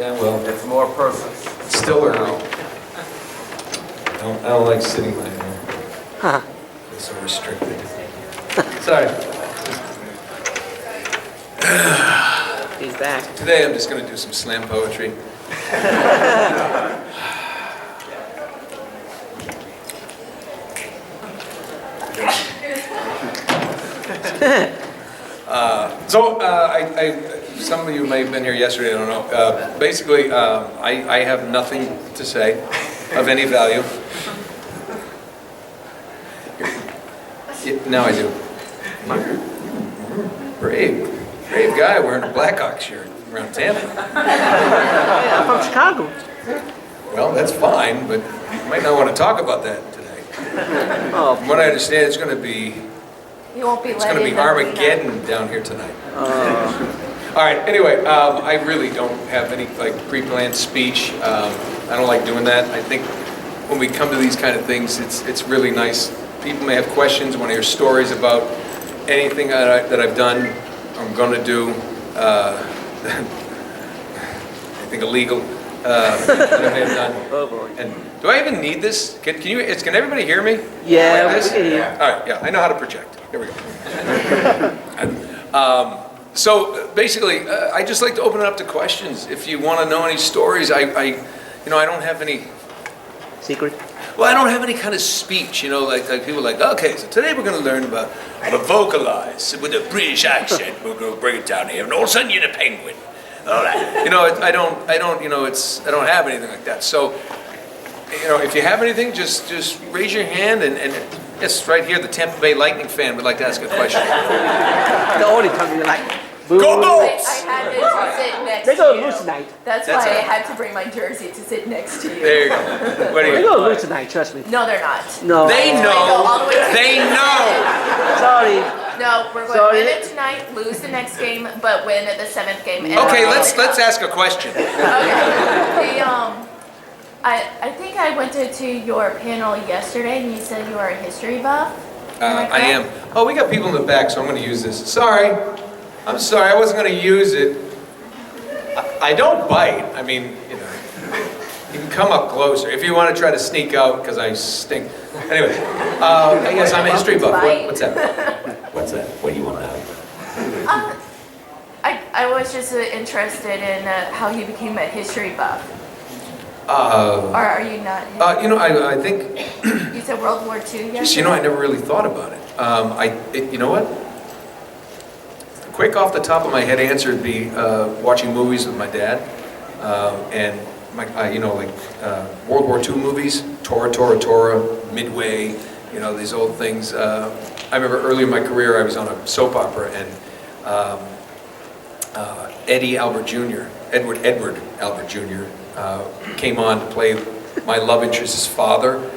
Yeah, well, It's more personal. it's still early. I don't like sitting like that. Huh. It's so restricted. Sorry. He's back. Today I'm just going to do some slam poetry. Some of you may have been here yesterday, I don't know. Basically, I have nothing to say of any value. Now I do. Brave guy wearing a Blackhawks shirt around Tampa. Yeah, I'm from Chicago. Well, that's fine, but you might not want to talk about that today. Oh, From what I understand, it's going to be Armageddon down here tonight. All right. Anyway, I really don't have any pre-planned speech. I don't like doing that. I think when we come to these kind of things, it's really nice. People may have questions, want to hear stories about anything that I've done, I'm going to do, anything illegal that I may have done. oh boy. And do I even need this? Can everybody hear me? Yeah, Like this? we can hear. All right, yeah, I know how to project. Here we go. So basically, I just like to open it up to questions. If you want to know any stories, I don't have any. Secret? Well, I don't have any kind of speech, like people are like, okay, so today we're going to learn about how to vocalize with a British accent. We're going to bring it down here, and all of a sudden you're the penguin. All right. I don't have anything like that. So, if you have anything, just raise your hand, and yes, right here, the Tampa Bay Lightning fan would like to ask a question. The only time you like. Go I Bolts! had to sit next They're to gonna you. lose tonight. That's That's why I all. had to bring my jersey to sit next to you. There you go. What do They're you? gonna lose tonight, trust me. No, they're not. No. They Go know. all the way to They know. Sorry. No, we're going Sorry. to win it tonight, lose the next game, but win the 7th game. And Okay, we'll let's win it. ask a question. Okay. I think I went to your panel yesterday, and you said you are a history buff. I am. Oh, we got people in the back, so I'm going to use this. Sorry. I'm sorry, I wasn't going to use it. I don't bite. I mean, you can come up closer if you want to try to sneak out because I stink. Anyway, yes, I'm a history buff. What's that? What's that? What do you want to know? I was just interested in how you became a history buff. Or are you not? I think, You said World War II yesterday? just, I never really thought about it. You know what? Quick off the top of my head answer would be watching movies with my dad, and World War II movies, Tora, Midway, these old things. I remember early in my career I was on a soap opera, and Edward Albert Jr. Came on to play my love interest's father,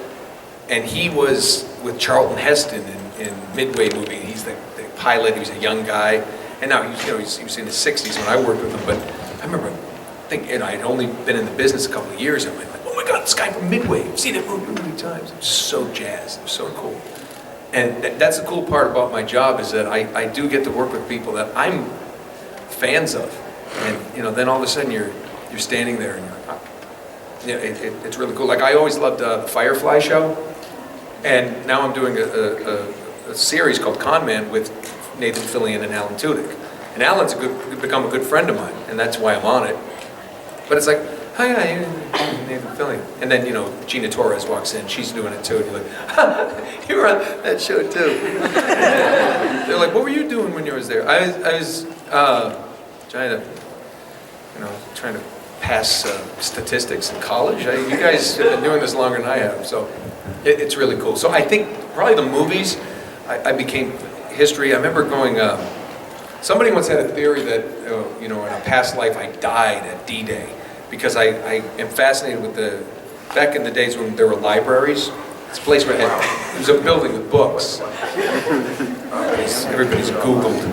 and he was with Charlton Heston in Midway movie. He's the pilot. He was a young guy. And now he was in his 60s when I worked with him, but I remember thinking, I'd only been in the business a couple of years, and I'm like, oh my God, this guy from Midway, I've seen it many times. It was so jazzed, it was so cool. And that's the cool part about my job, is that I do get to work with people that I'm fans of. And then all of a sudden you're standing there, and it's really cool. Like, I always loved the Firefly show, and now I'm doing a series called Con Man with Nathan Fillion and Alan Tudyk. And Alan's become a good friend of mine, and that's why I'm on it. But it's like, hi, Nathan Fillion. And then, Gina Torres walks in, she's doing it too, and you're like, you were on that show too. They're like, what were you doing when you was there? I was trying to pass statistics in college. You guys have been doing this longer than I have, so it's really cool. So I think probably the movies, I became history. I remember going, somebody once had a theory that, in a past life I died at D-Day, because I am fascinated with back in the days when there were libraries, it's a place where it was a building with books. Everybody's Googled.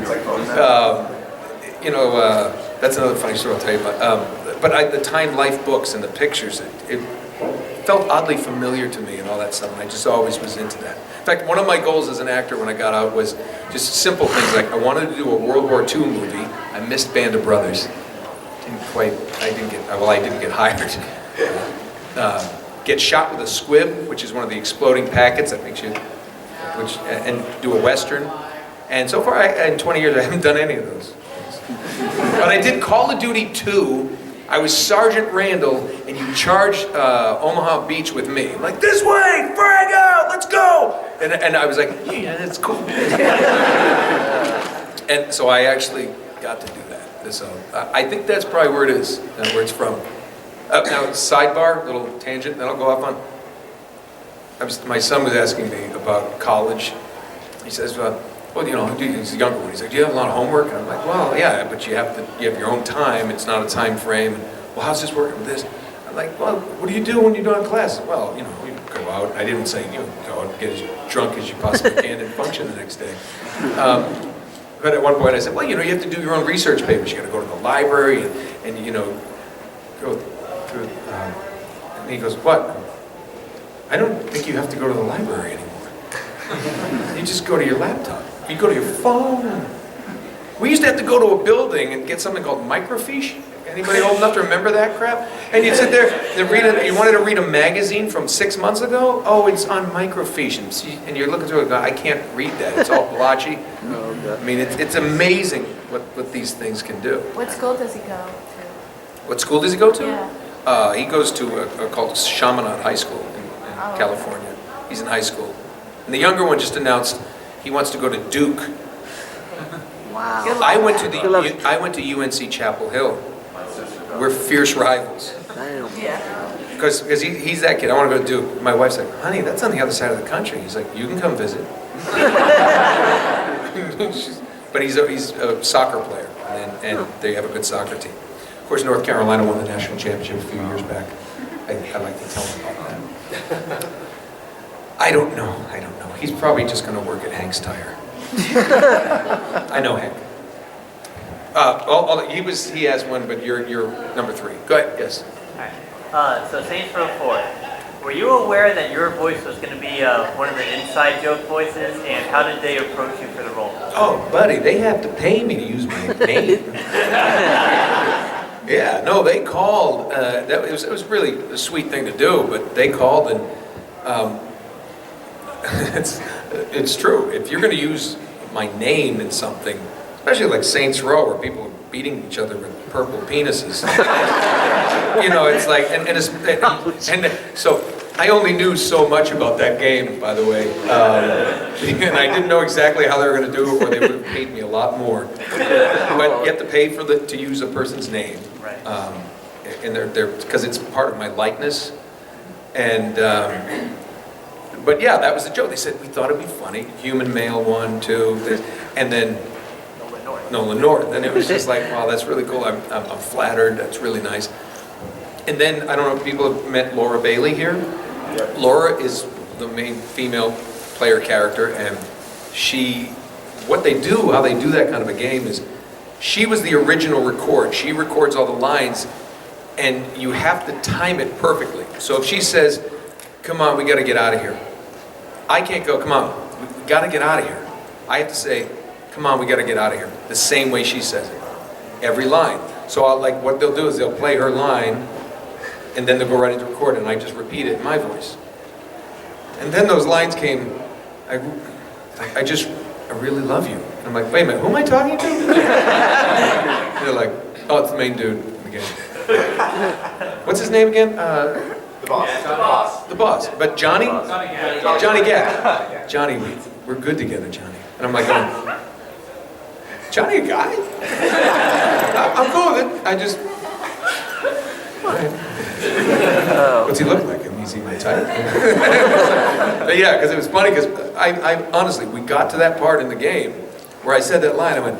That's another funny story I'll tell you about. But the Time Life books and the pictures, it felt oddly familiar to me and all that stuff, and I just always was into that. In fact, one of my goals as an actor when I got out was just simple things like I wanted to do a World War II movie. I missed Band of Brothers. didn't get hired. Get shot with a squib, which is one of the exploding packets that makes you, and do a Western. And so far, in 20 years, I haven't done any of those. But I did Call of Duty 2. I was Sergeant Randall, and you charged Omaha Beach with me. I'm like, this way, frag out, let's go! And I was like, yeah, that's cool. And so I actually got to do that. So I think that's probably where it is, where it's from. Now, sidebar, little tangent, then I'll go off on. My son was asking me about college. He says, well, you know, he's a younger one. He's like, do you have a lot of homework? And I'm like, well, yeah, but you have your own time. It's not a time frame. And, well, how's this working with this? I'm like, well, what do you do when you're done class? Well, you know, you go out. I didn't say, you know, go out and get as drunk as you possibly can and function the next day. But at one point I said, well, you know, you have to do your own research papers. You got to go to the library and you know, go through. And he goes, what? I don't think you have to go to the library anymore. You just go to your laptop. You go to your phone. We used to have to go to a building and get something called microfiche. Anybody old enough to remember that crap? And you'd sit there and read it. You wanted to read a magazine from 6 months ago? Oh, it's on microfiche. And you're looking through it and go, I can't read that. It's all blotchy. I mean, it's amazing what these things can do. What school does he go to? What school does he go to? Yeah. He goes to called Chaminade High School in California. He's in high school. And the younger one just announced he wants to go to Duke. Wow. I went to UNC Chapel Hill. We're fierce rivals. Damn. Yeah. Because he's that kid. I want to go to Duke. My wife's like, honey, that's on the other side of the country. He's like, you can come visit. But he's a soccer player, and they have a good soccer team. Of course, North Carolina won the national championship a few years back. I like to tell him about that. I don't know. He's probably just going to work at Hank's Tire. I know Hank. He has one, but you're number 3. Go ahead. Yes. All right. So Saints Row 4. Were you aware that your voice was going to be one of the inside joke voices, and how did they approach you for the role? Oh, buddy, they have to pay me to use my name. Yeah, no, they called. It was really a sweet thing to do, but they called, and it's true. If you're going to use my name in something, especially like Saints Row, where people are beating each other with purple penises, you know, it's like, and so I only knew so much about that game, by the way, and I didn't know exactly how they were going to do it, or they would have paid me a lot more. But you have to pay to use a person's name, right? And they're because it's part of my likeness, and. But yeah, that was the joke. They said, we thought it'd be funny. Human male 1, 2, and then Nolan North. And it was just like, wow, that's really cool. I'm flattered. That's really nice. And then, I don't know if people have met Laura Bailey here. Yep. Laura is the main female player character, and how they do that kind of a game is, she was the original record. She records all the lines, and you have to time it perfectly. So if she says, come on, we got to get out of here. I can't go, come on, we got to get out of here. I have to say, come on, we got to get out of here. The same way she says it. Every line. So what they'll do is they'll play her line, and then they'll go right into record, and I just repeat it in my voice. And then those lines came, I really love you. And I'm like, wait a minute, who am I talking to? They're like, oh, it's the main dude in the game. What's his name again? The boss. The boss. But Johnny? Johnny Gap. Johnny, we're good together, Johnny. And I'm like, Johnny a guy? I'm cool with it. I just... What's he look like? Is he my type? But yeah, because it was funny, because I honestly, we got to that part in the game where I said that line. I went,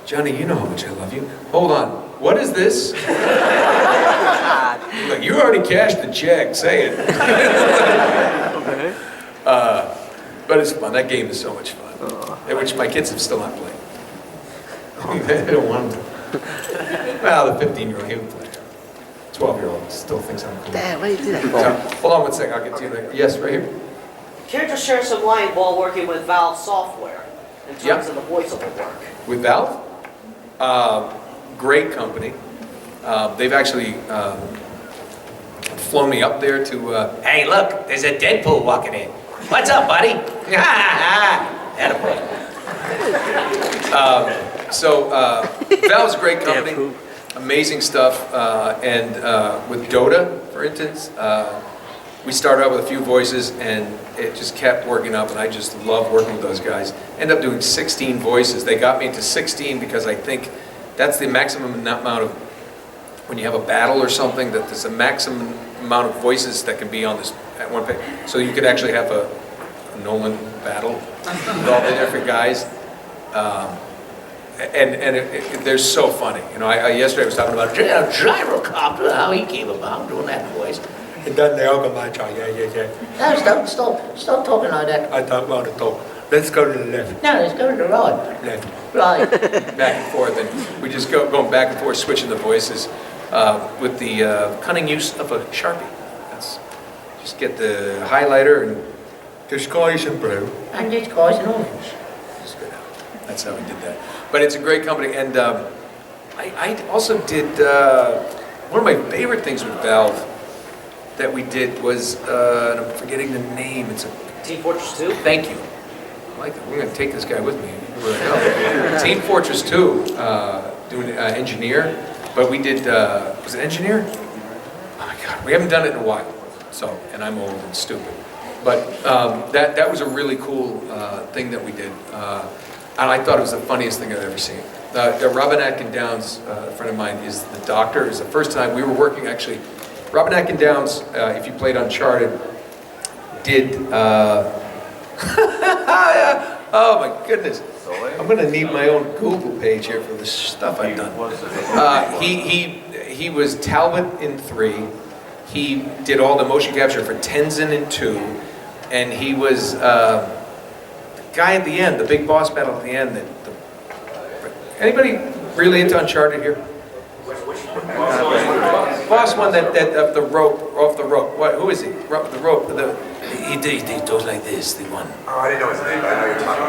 Johnny, you know how much I love you. Hold on. What is this? Like, you already cashed the check. Say it. Okay. But it's fun. That game is so much fun. Which my kids have still not played. They don't want them to. Well, the 15-year-old, he would play. 12-year-old still thinks I'm cool. Damn, where did you do that? Hold on one second. I'll get to you there. Yes, right here. Can you just share some light while working with Valve software in terms of the voiceover work? With Valve? Great company. They've actually flown me up there to, hey, look, there's a Deadpool walking in. What's up, buddy? Attaboy. Valve's a great company, amazing stuff, and with Dota, for instance, we started out with a few voices, and it just kept working up, and I just love working with those guys. End up doing 16 voices. They got me into 16 because I think that's the maximum amount of, when you have a battle or something, that there's a maximum amount of voices that can be on this at one page. So you could actually have a Nolan battle with all the different guys. They're so funny. You know, yesterday I was talking about gyrocopter, how he came about doing that voice. And then they all come by, yeah. No, stop talking like that. I don't want to talk. Let's go to the left. No, let's go to the right. Left. Right. Back and forth, and we just going back and forth, switching the voices with the cunning use of a Sharpie. Just get the highlighter, and the sky isn't blue. And the sky isn't orange. Just go down. That's how we did that. But it's a great company, and I also did, one of my favorite things with Valve that we did was, and I'm forgetting the name, it's a... Team Fortress 2? Thank you. I like it. We're going to take this guy with me. Team Fortress 2, doing engineer, but we did, was it engineer? Oh my God, we haven't done it in a while, so, and I'm old and stupid. But that was a really cool thing that we did, and I thought it was the funniest thing I've ever seen. Robin Atkin Downs, a friend of mine, is the doctor. It was the first time we were working, actually. Robin Atkin Downs, if you played Uncharted, did, oh my goodness. I'm going to need my own Google page here for the stuff I've done. He was Talbot in 3. He did all the motion capture for Tenzin in 2. And he was the guy at the end, the big boss battle at the end. Anybody really into Uncharted here? Boss one that of the rope, off the rope. What? Who is he? The rope. He goes like this. The one. Oh, I didn't know his name, but I know you're talking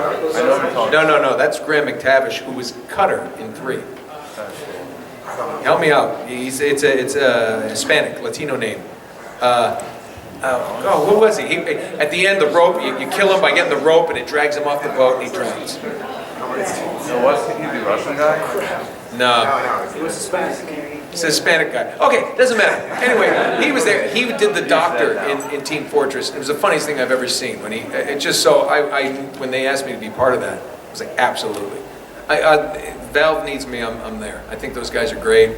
about. No. That's Graham McTavish, who was Cutter in 3. Help me out. It's a Hispanic, Latino name. Who was he? At the end, the rope. You kill him by getting the rope, and it drags him off the boat, and he drowns. So wasn't he the Russian guy? No. He was Hispanic. It's a Hispanic guy. Okay, doesn't matter. Anyway, he was there. He did the doctor in Team Fortress. It was the funniest thing I've ever seen. When when they asked me to be part of that, I was like, absolutely. Valve needs me. I'm there. I think those guys are great.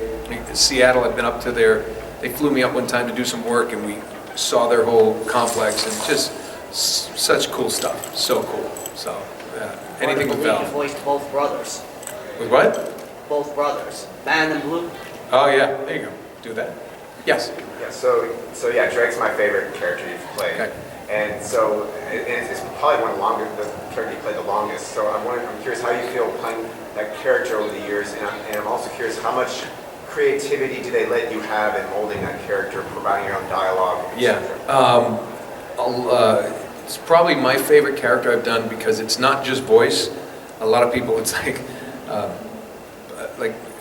Seattle, I've been up to they flew me up one time to do some work, and we saw their whole complex, and just such cool stuff. So cool. So anything with Valve. You voiced both brothers. With what? Both brothers. Man in Blue. Oh yeah, there you go. Do that. Yes. Yeah. So yeah, Drake's my favorite character you've played, Okay. and so it's probably one of the character you played the longest. So I'm curious how you feel playing that character over the years, and I'm also curious how much creativity do they let you have in molding that character, providing your own dialogue? Yeah. It's probably my favorite character I've done because it's not just voice. A lot of people, it's like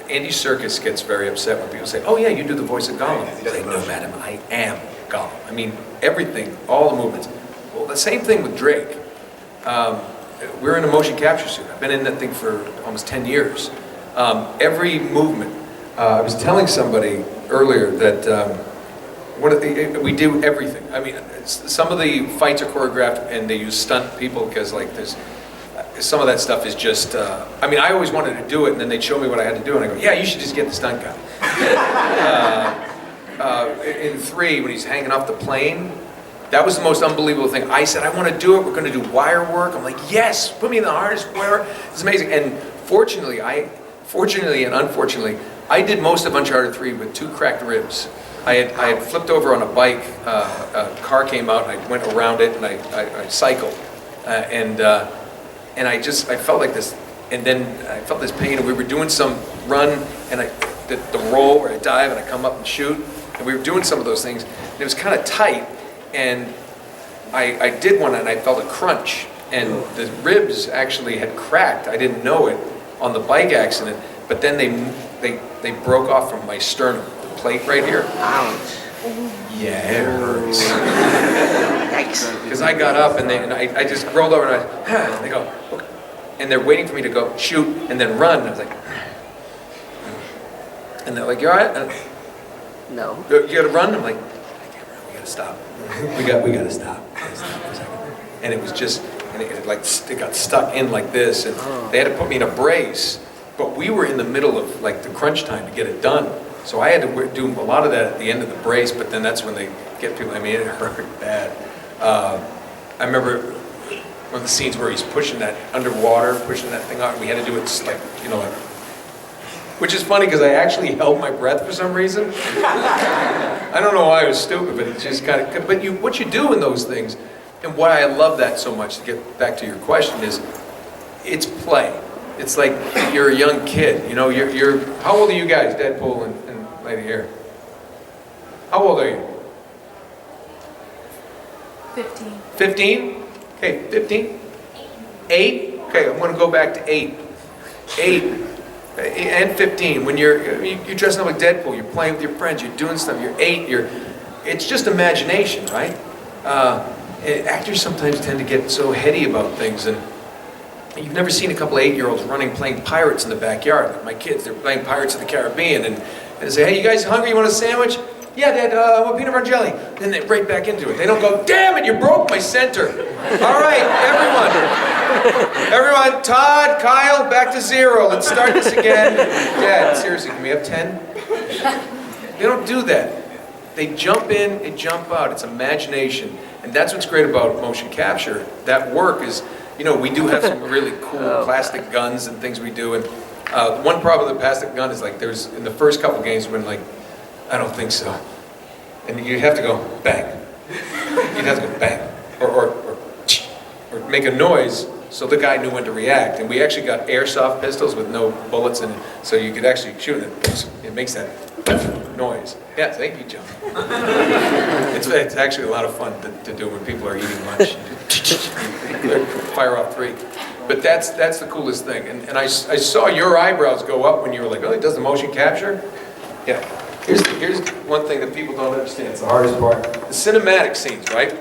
Andy Serkis gets very upset when people say, "Oh yeah, you do the voice of Gollum." I say, "No, madam, I am Gollum." I mean, everything, all the movements. Well, the same thing with Drake. We're in a motion capture suit. I've been in that thing for almost 10 years. Every movement. I was telling somebody earlier that we do everything. I mean, some of the fights are choreographed and they use stunt people because like there's some of that stuff is just, I mean, I always wanted to do it and then they'd show me what I had to do and I go, yeah, you should just get the stunt guy. In 3, when he's hanging off the plane, that was the most unbelievable thing. I said, I want to do it. We're going to do wire work. I'm like, yes, put me in the hardest wire. It's amazing. And fortunately and unfortunately, I did most of Uncharted 3 with 2 cracked ribs. I had flipped over on a bike. A car came out and I went around it and I cycled. And I felt like this, and then I felt this pain, and we were doing some run, and the roll where I dive and I come up and shoot, and we were doing some of those things, and it was kind of tight, and I did one and I felt a crunch, and the ribs actually had cracked. I didn't know it on the bike accident, but then they they broke off from my sternum, the plate right here. Ouch. Yeah, it hurts. Yikes. Because I got up and I just rolled over and they go, okay. And they're waiting for me to go shoot and then run. And I was like, and they're like, you all right? And, No. you gotta run? I'm like, I can't run, we gotta stop. We gotta stop. We gotta stop for a second. And it was just, and it got stuck in like this, and they had to put me in a brace. But we were in the middle of like the crunch time to get it done. So I had to do a lot of that at the end of the brace, but then that's when they get people, I mean, it hurt bad. I remember one of the scenes where he's pushing that underwater, pushing that thing out, and we had to do it like, you know, like, which is funny because I actually held my breath for some reason. I don't know why I was stupid, but it just kind of, but what you do in those things, and why I love that so much, to get back to your question, is it's play. It's like you're a young kid, you know, you're how old are you guys, Deadpool and lady here? How old are you? 15. 15? Okay, 15? 8? Okay, I'm going to go back to 8. 8 and 15. When you're dressing up like Deadpool, you're playing with your friends, you're doing stuff, you're 8, it's just imagination, right? And actors sometimes tend to get so heady about things, and you've never seen a couple of 8-year-olds running playing pirates in the backyard. Like my kids, they're playing Pirates of the Caribbean, and they say, hey, you guys hungry? You want a sandwich? Yeah, Dad, I want peanut butter and jelly. Then they right back into it. They don't go, damn it, you broke my center. All right, everyone, Todd, Kyle, back to 0. Let's start this again. Dad, seriously, can we have 10? They don't do that. They jump in, they jump out. It's imagination. And that's what's great about motion capture. That work is, you know, we do have some really cool plastic guns and things we do. And one problem with the plastic gun is like there's, in the first couple games when like, I don't think so. And you have to go bang. You'd have to go bang. Or make a noise so the guy knew when to react. And we actually got airsoft pistols with no bullets in it, so you could actually shoot it. It makes that noise. Yeah, thank you, John. It's actually a lot of fun to do when people are eating lunch. Fire off 3. But that's the coolest thing. And I saw your eyebrows go up when you were like, oh, it does the motion capture? Yeah. Here's one thing that people don't understand. It's the hardest part. The cinematic scenes, right?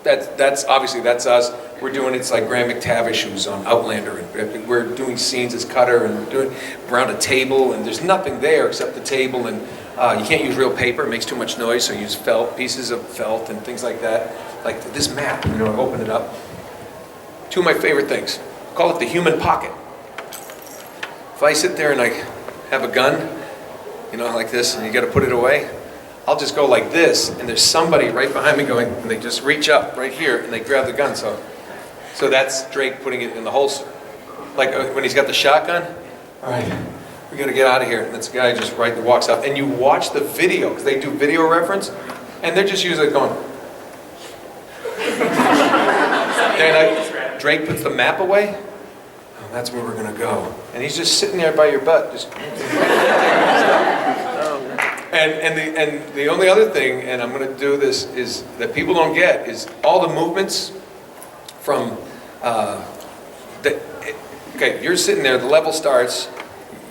That's obviously that's us. We're doing it's like Graham McTavish, who's on Outlander, and we're doing scenes as Cutter, and we're doing around a table, and there's nothing there except the table, and you can't use real paper; it makes too much noise. So use felt, pieces of felt, and things like that. Like this map, you know, open it up. 2 of my favorite things. Call it the human pocket. If I sit there and I have a gun, you know, like this, and you got to put it away, I'll just go like this, and there's somebody right behind me going, and they just reach up right here, and they grab the gun. So that's Drake putting it in the holster. Like when he's got the shotgun, all right, we got to get out of here. And this guy just walks up, and you watch the video, because they do video reference, and they're just usually going. And Drake puts the map away. Oh, that's where we're going to go. And he's just sitting there by your butt, just. And the only other thing, and I'm going to do this, is that people don't get, is all the movements from, okay, you're sitting there, the level starts,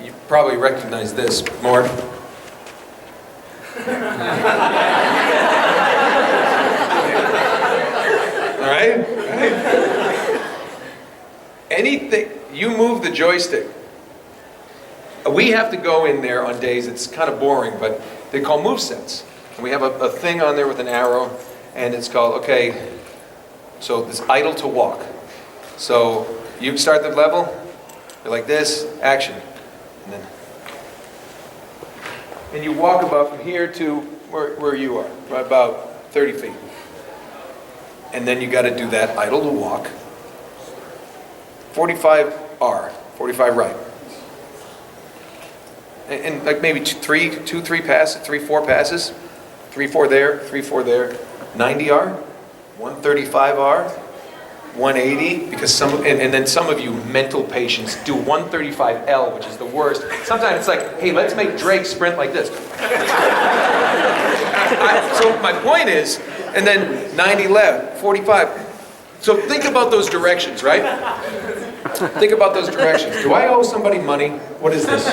you probably recognize this more. All right? Anything, you move the joystick. We have to go in there on days, it's kind of boring, but they call movesets. And we have a thing on there with an arrow, and it's called, okay, so this idle to walk. So you start the level, you're like this, action. And you walk about from here to where you are, about 30 feet. And then you got to do that idle to walk. 45 R, 45 right. And like maybe 3 passes, 3, 4 passes, 3, 4 there, 3, 4 there, 90 R, 135 R, 180, because and then some of you mental patients do 135 L, which is the worst. Sometimes it's like, hey, let's make Drake sprint like this. So my point is, and then 90 left, 45. So think about those directions, right? Think about those directions. Do I owe somebody money? What is this?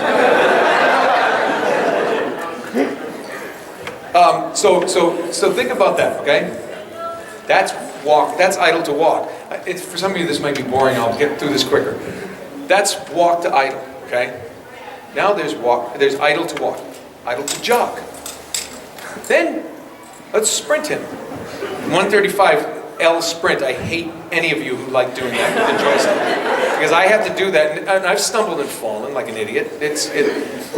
So think about that, okay? That's walk. That's idle to walk. For some of you, this might be boring. I'll get through this quicker. That's walk to idle, okay? Now there's walk. There's idle to walk, idle to jog. Then let's sprint him. 135L sprint. I hate any of you who like doing that with the joystick because I have to do that, and I've stumbled and fallen like an idiot.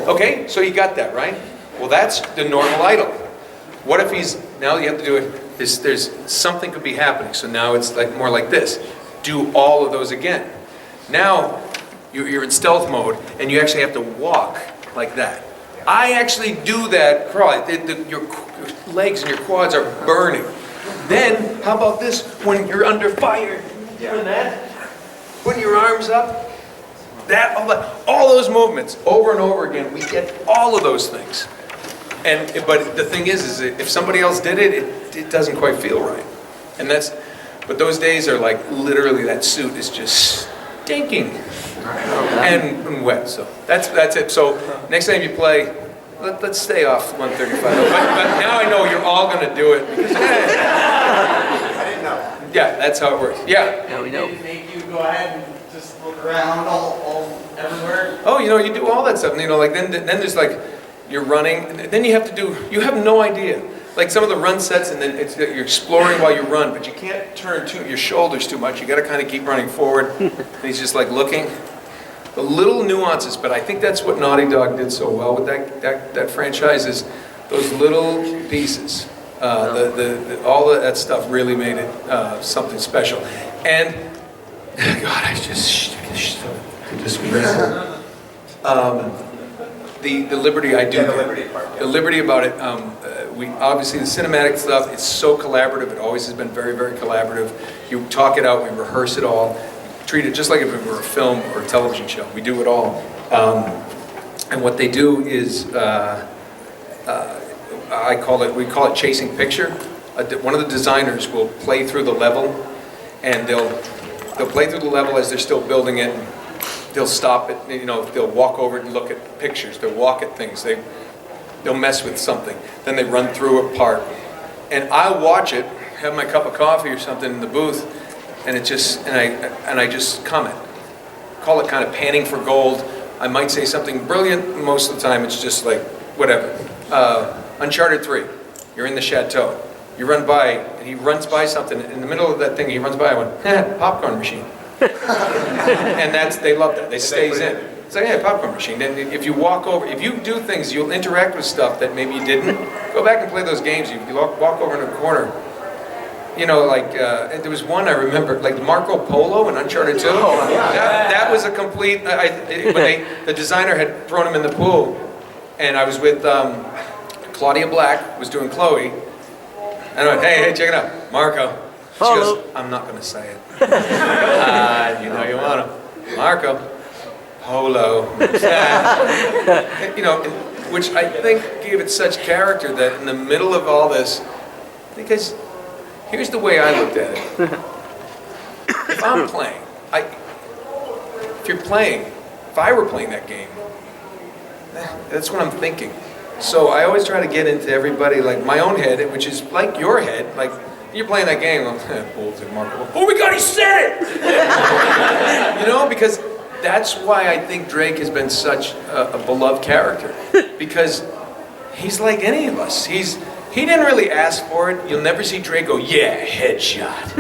Okay, so you got that right. Well, that's the normal idle. What if now you have to do it. There's something could be happening. So now it's like more like this. Do all of those again. Now you're in stealth mode, and you actually have to walk like that. I actually do that crawl. Your legs and your quads are burning. Then, how about this? When you're under fire, doing that, putting your arms up, all those movements over and over again. We get all of those things. But the thing is if somebody else did it doesn't quite feel right. But those days are like literally that suit is just stinking and wet. So that's it. So next time you play, let's stay off 135. But now I know you're all going to do it because I didn't know. yeah, that's how it works. Yeah. Now we know. Did it make you go ahead and just look around all everywhere? Oh, you do all that stuff. Like then there's like. You're running, and then you have no idea. Like some of the run sets, and then you're exploring while you run, but you can't turn your shoulders too much. You got to kind of keep running forward. And he's just like looking. The little nuances, but I think that's what Naughty Dog did so well with that franchise is those little pieces. All that stuff really made it something special. And God, I just the liberty I do. Yeah, the liberty part. Yeah. The liberty about it. We obviously the cinematic stuff. It's so collaborative. It always has been very, very collaborative. You talk it out. We rehearse it all. Treat it just like if it were a film or a television show. We do it all. And what they do is, we call it chasing picture. One of the designers will play through the level, and they'll play through the level as they're still building it. They'll stop it, they'll walk over and look at pictures, they'll walk at things, they'll mess with something, then they run through a part. And I watch it, have my cup of coffee or something in the booth, and I just comment. Call it kind of panning for gold. I might say something brilliant, most of the time it's just like, whatever. Uncharted 3, you're in the chateau. You run by, and he runs by something, in the middle of that thing he runs by, I went, popcorn machine. And they love that. It stays in. It's like, popcorn machine. And if you walk over, if you do things, you'll interact with stuff that maybe you didn't. Go back and play those games. You walk over in a corner. There was one I remember, like Marco Polo in Uncharted 2. Oh, yeah. That was a complete. The designer had thrown him in the pool, and I was with Claudia Black was doing Chloe, and I went, hey, check it out, Marco. She goes, I'm not going to say it. You want to. Marco. Polo. Which I think gave it such character that in the middle of all this, because here's the way I looked at it. If I'm playing, if I were playing that game, that's what I'm thinking. So I always try to get into everybody, like my own head, which is like your head, like, you're playing that game, Marco. Oh my God, he said it! Because that's why I think Drake has been such a beloved character. Because he's like any of us. He didn't really ask for it. You'll never see Drake go, yeah, headshot.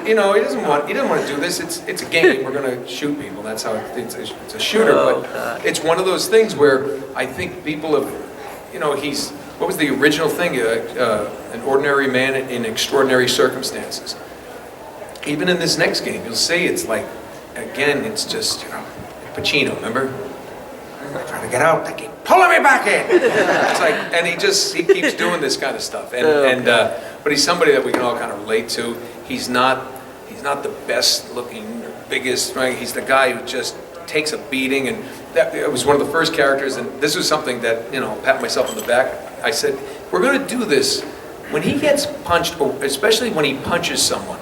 He doesn't want to do this. It's a game. We're going to shoot people. That's how it's a shooter. But it's one of those things where I think people have, what was the original thing? An ordinary man in extraordinary circumstances. Even in this next game, you'll see it's like, again, it's just, Pacino, remember? I'm trying to get out, they keep pulling me back in. It's like, and he keeps doing this kind of stuff. But he's somebody that we can all kind of relate to. He's not the best looking, biggest, right? He's the guy who just takes a beating, and it was one of the first characters, and this was something that, pat myself on the back. I said, we're going to do this. When he gets punched, or especially when he punches someone,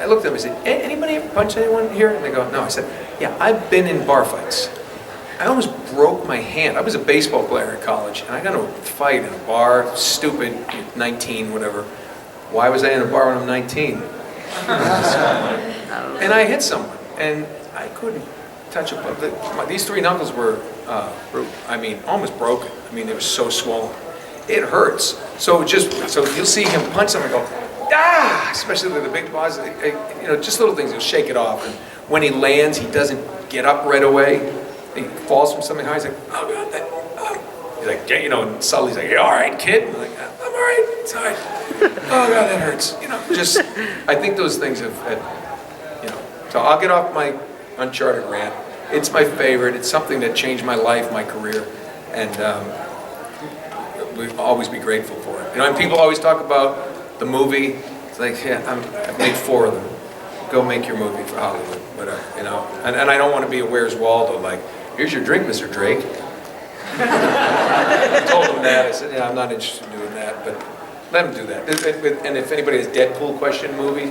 I looked at him, I said, anybody ever punch anyone here? And they go, no. I said, yeah, I've been in bar fights. I almost broke my hand. I was a baseball player in college, and I got in a fight in a bar, stupid, 19, whatever. Why was I in a bar when I'm 19? And I hit someone, and I couldn't touch a. These 3 knuckles were, almost broken. I mean, they were so swollen. It hurts. So you'll see him punch someone and go, ah! Especially with the big paws, just little things. He'll shake it off, and when he lands, he doesn't get up right away. He falls from something high. He's like, oh God, he's like, yeah, and Sully's like, you all right, kid? I'm like, I'm all right. It's all right. Oh God, that hurts. I think those things have. So I'll get off my Uncharted rant. It's my favorite. It's something that changed my life, my career, and we'll always be grateful for it. And people always talk about the movie. It's like, yeah, I've made 4 of them. Go make your movie for Hollywood, whatever, And I don't want to be a Where's Waldo, like, here's your drink, Mr. Drake. I told him that. I said, I'm not interested in doing that, but let him do that. And if anybody has Deadpool question movie,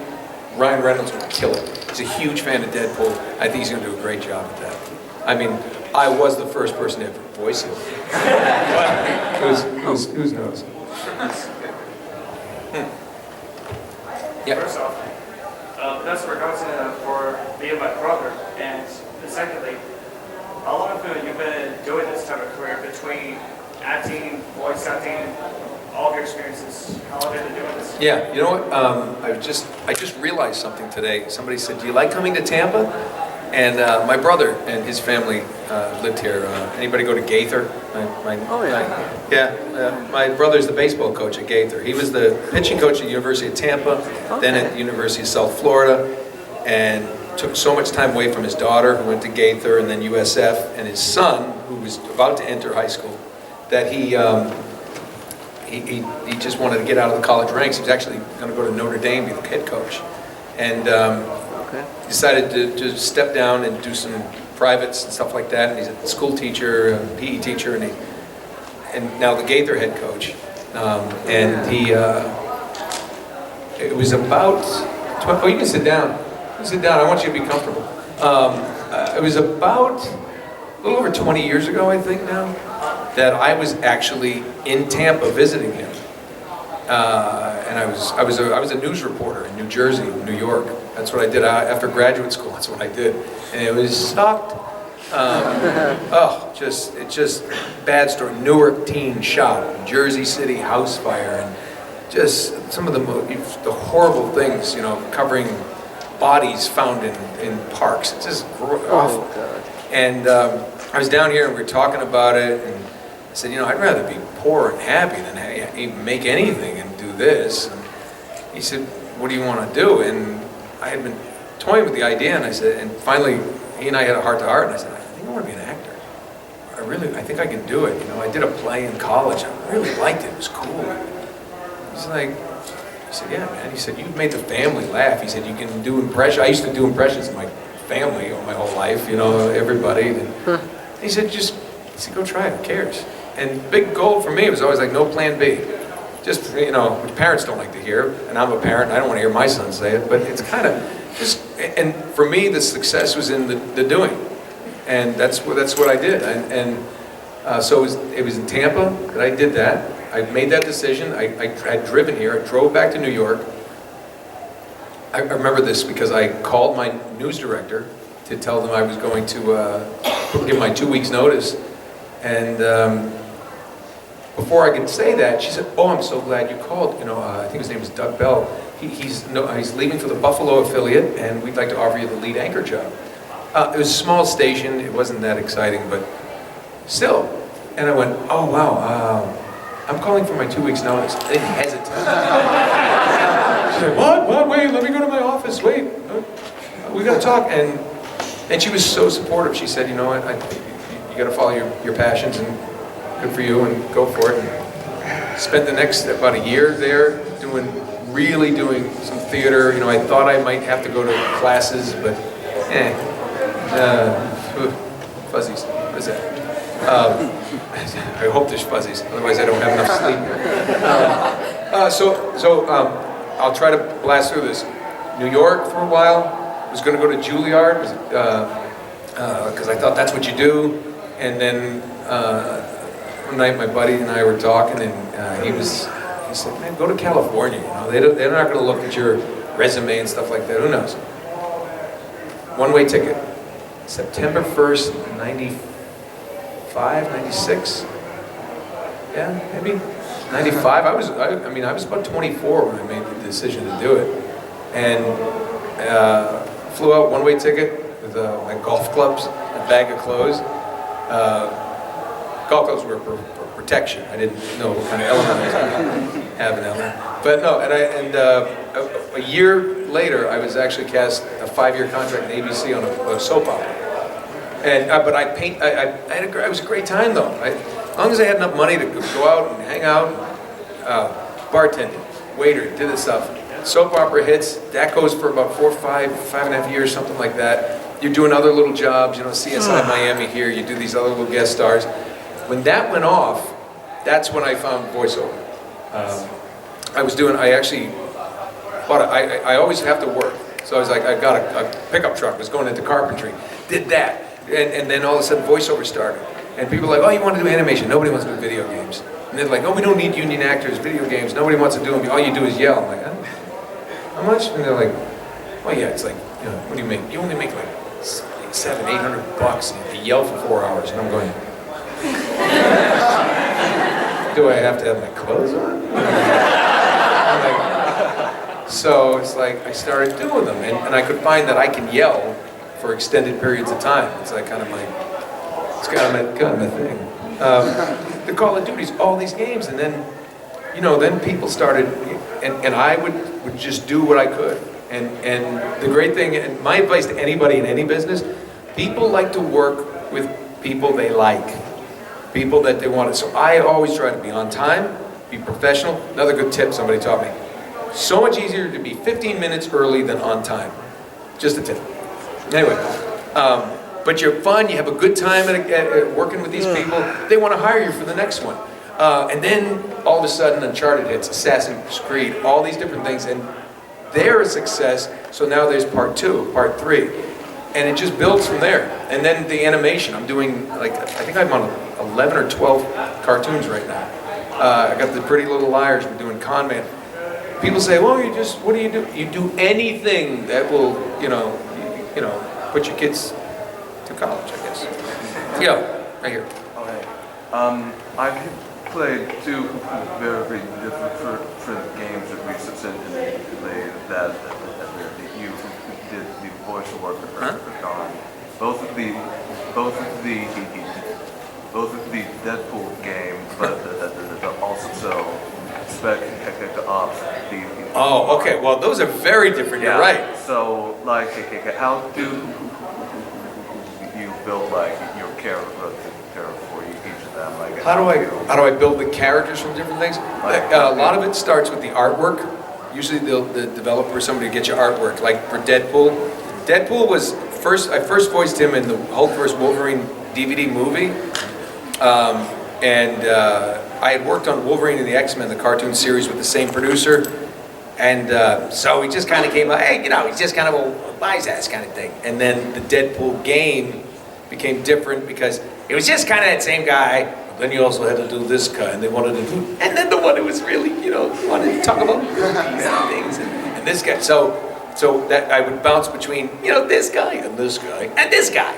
Ryan Reynolds would kill it. He's a huge fan of Deadpool. I think he's going to do a great job at that. I mean, I was the first person to ever voice him. Who knows? Yeah. First off, that's regards for me and my brother, and secondly, how long have you been doing this type of career between acting, voice acting, all of your experiences? How long have you been doing this? Yeah, you know what? I just realized something today. Somebody said, "Do you like coming to Tampa?" And my brother and his family lived here. Anybody go to Gaither? My brother's the baseball coach at Gaither. He was the pitching coach at the University of Tampa, then at the University of South Florida, and took so much time away from his daughter, who went to Gaither and then USF, and his son, who was about to enter high school, that he just wanted to get out of the college ranks. He was actually going to go to Notre Dame, be the head coach, and decided to just step down and do some privates and stuff like that. And he's a school teacher, a PE teacher, and now the Gaither head coach. It was about. You can sit down. You can sit down. I want you to be comfortable. It was about a little over 20 years ago, I think now, that I was actually in Tampa visiting him. And I was a news reporter in New Jersey, New York. That's what I did after graduate school. That's what I did, and it was sucked. Just bad story. Newark teen shot, Jersey City house fire, and just some of the horrible things. Covering bodies found in parks. It's just awful. God. And I was down here and we were talking about it, and I said, I'd rather be poor and happy than make anything and do this. And he said, what do you want to do? And I had been toying with the idea, and I said, and finally, he and I had a heart-to-heart, and I said, I think I want to be an actor. I think I can do it. I did a play in college. I really liked it. It was cool. He said, yeah, man. He said, you've made the family laugh. He said, you can do impressions. I used to do impressions of my family my whole life, everybody. And he said, go try it. Who cares? And the big goal for me was always like, no plan B. Just, which parents don't like to hear, and I'm a parent, and I don't want to hear my son say it, but it's kind of just, and for me, the success was in the doing, and that's what I did, so it was in Tampa that I did that. I made that decision. I had driven here. I drove back to New York. I remember this because I called my news director to tell them I was going to give my 2 weeks notice, and before I could say that, she said, "Oh, I'm so glad you called. I think his name is Doug Bell. He's leaving for the Buffalo affiliate, and we'd like to offer you the lead anchor job." It was a small station. It wasn't that exciting, but still. And I went, "Oh wow, I'm calling for my 2 weeks notice." I didn't hesitate. She said, "What? Wait, let me go to my office. Wait, we got to talk." And she was so supportive. She said, "You know what? You got to follow your passions, and good for you, and go for it." And spent the next about a year there really doing some theater. I thought I might have to go to classes, but fuzzies. What is that? I hope there's fuzzies, otherwise I don't have enough sleep. I'll try to blast through this. New York for a while. Was going to go to Juilliard because I thought that's what you do. And then one night my buddy and I were talking, and he said, man, go to California, you know, they're not going to look at your resume and stuff like that, who knows? One-way ticket, September 1st, 95, 96, yeah, maybe, 95, I was about 24 when I made the decision to do it, and flew out one-way ticket with my golf clubs, a bag of clothes. Golf clubs were for protection. I didn't know what kind of element I was going to have in element. But no, and a year later, I was actually cast a 5-year contract in ABC on a soap opera. And but it was a great time though. As long as I had enough money to go out and hang out, bartending, waiter, did this stuff. Soap opera hits. That goes for about 4, 5, 5.5 years, something like that. You're doing other little jobs, you know, CSI Miami here. You do these other little guest stars. When that went off, that's when I found voiceover. I always have to work. So I was like, I got a pickup truck, was going into carpentry, did that. And then all of a sudden voiceover started. And people are like, oh, you want to do animation? Nobody wants to do video games. And they're like, oh, we don't need union actors, video games. Nobody wants to do them. All you do is yell. I'm like, how much? And they're like, oh yeah, it's like, you know, what do you make? You only make like $700, $800 and you yell for 4 hours. And I'm going, do I have to have my clothes on? So it's like I started doing them, and I could find that I can yell for extended periods of time. It's like kind of my thing. The Call of Duties, all these games, and then, you know, then people started, and I would just do what I could. And the great thing, and my advice to anybody in any business, people like to work with people they like. People that they want. So I always try to be on time, be professional. Another good tip somebody taught me. So much easier to be 15 minutes early than on time. Just a tip. Anyway, but you're fun, you have a good time at working with these people. They want to hire you for the next one. And then all of a sudden Uncharted hits, Assassin's Creed, all these different things, and they're a success. So now there's part 2, part 3. And it just builds from there. And then the animation, I'm doing, like, I think I'm on 11 or 12 cartoons right now. I got the Pretty Little Liars, we're doing Con Man. People say, well, what do? You do anything that will, you know, put your kids to college, I guess. Yeah, right here. Okay. I've played 2 very different games that recently that you did the voice work for Metrocon. Both of the Deadpool games, but also Spec Ops. Oh, okay. Well, those are very different. You're right. So, like, how do you build like your character for each of them? Like, how do I build the characters from different things? A lot of it starts with the artwork. Usually, the developer or somebody gets you artwork. Like for Deadpool. Deadpool was I first voiced him in the Hulk vs. Wolverine DVD movie. I had worked on Wolverine and the X-Men, the cartoon series, with the same producer. And so we just kind of came out, hey, you know, he's just kind of a wise ass kind of thing. And then the Deadpool game became different because it was just kind of that same guy. But then you also had to do this guy, and they wanted to do, and then the one who was really, you know, wanted to talk about movies and things, and this guy. So that I would bounce between, you know, this guy and this guy and this guy.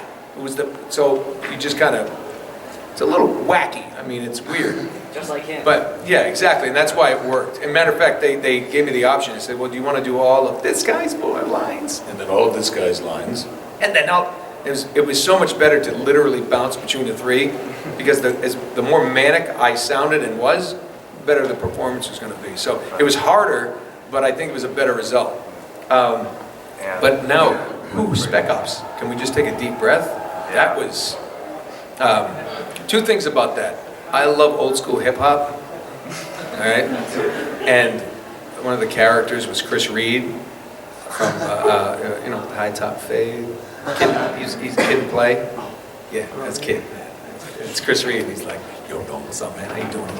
So you just kind of, it's a little wacky. I mean, it's weird. Just like him. But yeah, exactly, and that's why it worked. And matter of fact, they gave me the option. They said, well, do you want to do all of this guy's lines? And then all of this guy's lines. And then it was so much better to literally bounce between the 3, because the more manic I sounded and was, the better the performance was going to be. So it was harder, but I think it was a better result. But now, Spec Ops. Can we just take a deep breath? That was 2 things about that. I love old school hip hop, all right? And one of the characters was Chris Reed from, you know, High Top Fade. He's Kid and Play. Yeah, that's Kid. It's Chris Reed. He's like, yo, Nolan, what's up, man? How you doing? I'm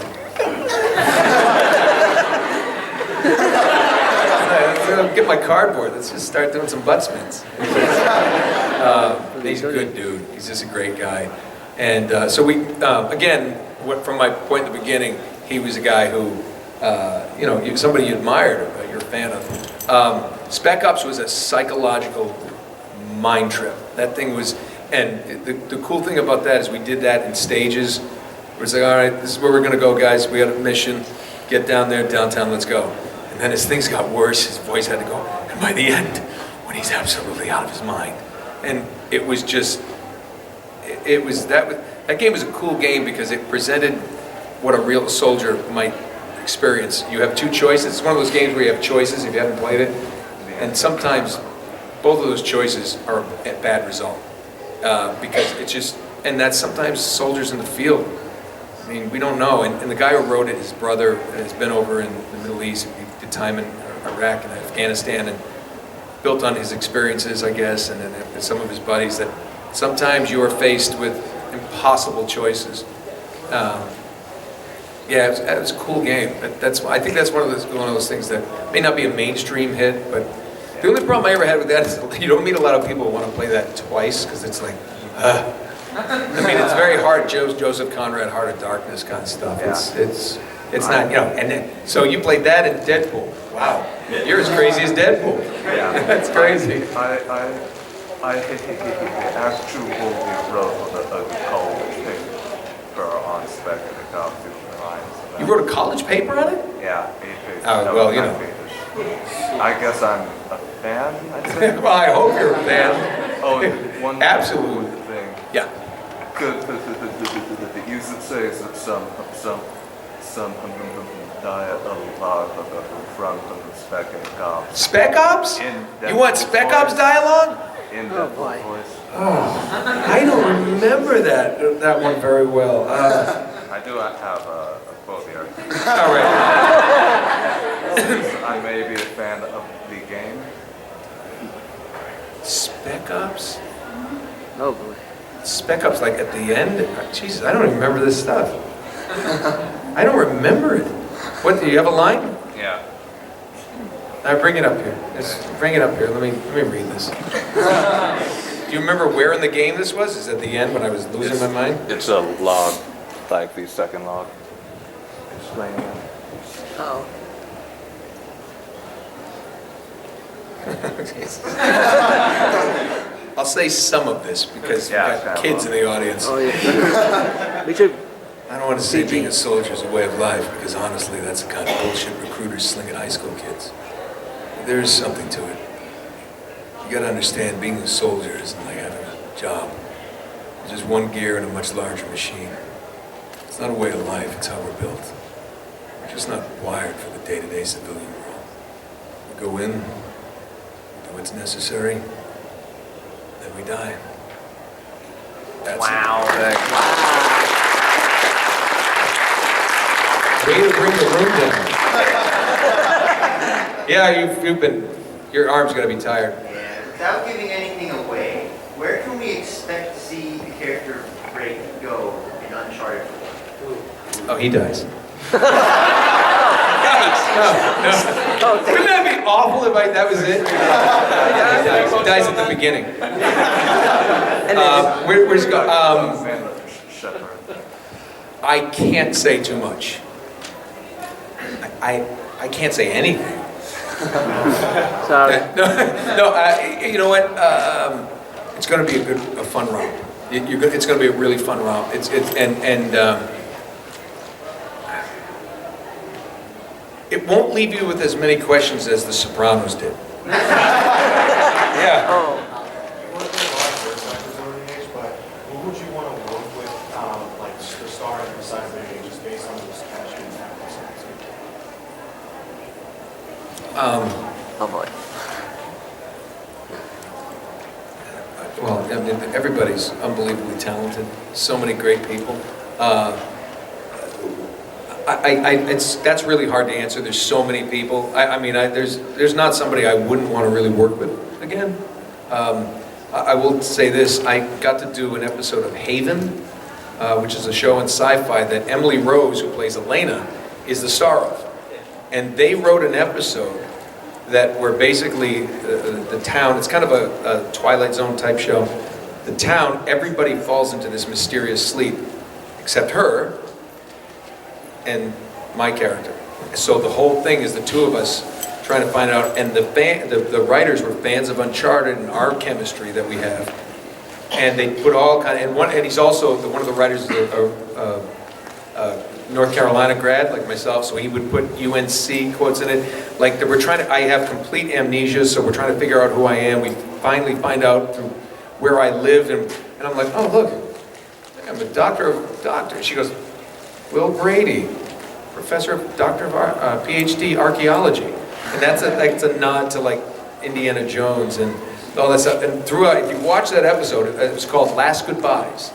like, get my cardboard. Let's just start doing some butt spins. He's a good dude. He's just a great guy. And so we, again, from my point in the beginning, he was a guy who, somebody you admired, you're a fan of. Spec Ops was a psychological mind trip. That thing was, and the cool thing about that is we did that in stages. It was like, all right, this is where we're gonna go, guys. We got a mission. Get down there, downtown, let's go. And then as things got worse, his voice had to go. And by the end, when he's absolutely out of his mind. And it was just, that game was a cool game because it presented what a real soldier might experience. You have two choices. It's one of those games where you have choices if you haven't played it. And sometimes both of those choices are a bad result. Because it's just, and that's sometimes soldiers in the field. I mean, we don't know. And the guy who wrote it, his brother, has been over in the Middle East. He did time in Iraq and Afghanistan and built on his experiences, I guess, and some of his buddies, that sometimes you are faced with impossible choices. It was a cool game. I think that's one of those things that may not be a mainstream hit, but the only problem I ever had with that is you don't meet a lot of people who want to play that twice, because it's like, I mean, it's very hard. Joseph Conrad, Heart of Darkness kind of stuff. Yeah. It's not, and then, so you played that in Deadpool. Wow, you're as crazy as Deadpool. Yeah. That's crazy. I actually wrote a college paper on Spec Ops. You wrote a college paper on it? Yeah, 8 pages. Oh, well, you know. I guess I'm a fan, I'd say. Well, I hope you're a fan. Oh, one Absolute thing. Yeah. It used to say that some dialogue from Spec Ops. Spec Ops? You want Spec Ops dialogue? In Oh, that boy. voice. Oh, I don't remember that one very well. I do have a quote here. All right. I may be a fan of the game. Spec Ops? Oh boy. Spec Ops, like at the end? Jesus, I don't even remember this stuff. I don't remember it. What, do you have a line? Yeah. All right, bring it up here. Bring it up here. Let me read this. Do you remember where in the game this was? Is it at the end when I was losing my mind? It's a log, like the second log. Explaining it. Oh. I'll say some of this because we've got kids in the audience. Oh yeah. We should. I don't want to say being a soldier is a way of life, because honestly, that's the kind of bullshit recruiters sling at high school kids. There is something to it. You got to understand, being a soldier isn't like having a job. It's just one gear in a much larger machine. It's not a way of life, it's how we're built. We're just not wired for the day-to-day civilian world. We go in, we do what's necessary, then we die. That's Wow. it. Way to bring the room down. Yeah, you've been, your arm's gonna be tired. Yeah, without giving anything away, where can we expect to see the character Drake go in Uncharted 4? Oh, he dies. Oh, Wouldn't that be awful if that was it? He dies at the beginning. Where's he go? I can't say too much. I can't say anything. Sorry. You know what? It's going to be a fun romp. It's going to be a really fun romp. It won't leave you with as many questions as The Sopranos did. Yeah. Oh. But who would you want to work with, like the star besides their age, just based on those chemistry and that Oh boy. Well, I mean, everybody's unbelievably talented. So many great people. That's really hard to answer. There's so many people. There's not somebody I wouldn't want to really work with again. I will say this: I got to do an episode of Haven, which is a show on Sci-Fi that Emily Rose, who plays Elena, is the star of. And they wrote an episode that where basically the town, it's kind of a Twilight Zone type show. the town, everybody falls into this mysterious sleep, except her and my character. So the whole thing is the two of us trying to find out, and the writers were fans of Uncharted and our chemistry that we have, and they put all kind of, and he's also one of the writers is a North Carolina grad like myself, so he would put UNC quotes in it. Like we're trying to, I have complete amnesia, so we're trying to figure out who I am. We finally find out through where I lived, and I'm like, oh look, I'm a doctor of doctors. She goes, Will Brady, professor of PhD archaeology, and that's a nod to like Indiana Jones and all that stuff. And throughout, if you watch that episode, it was called Last Goodbyes.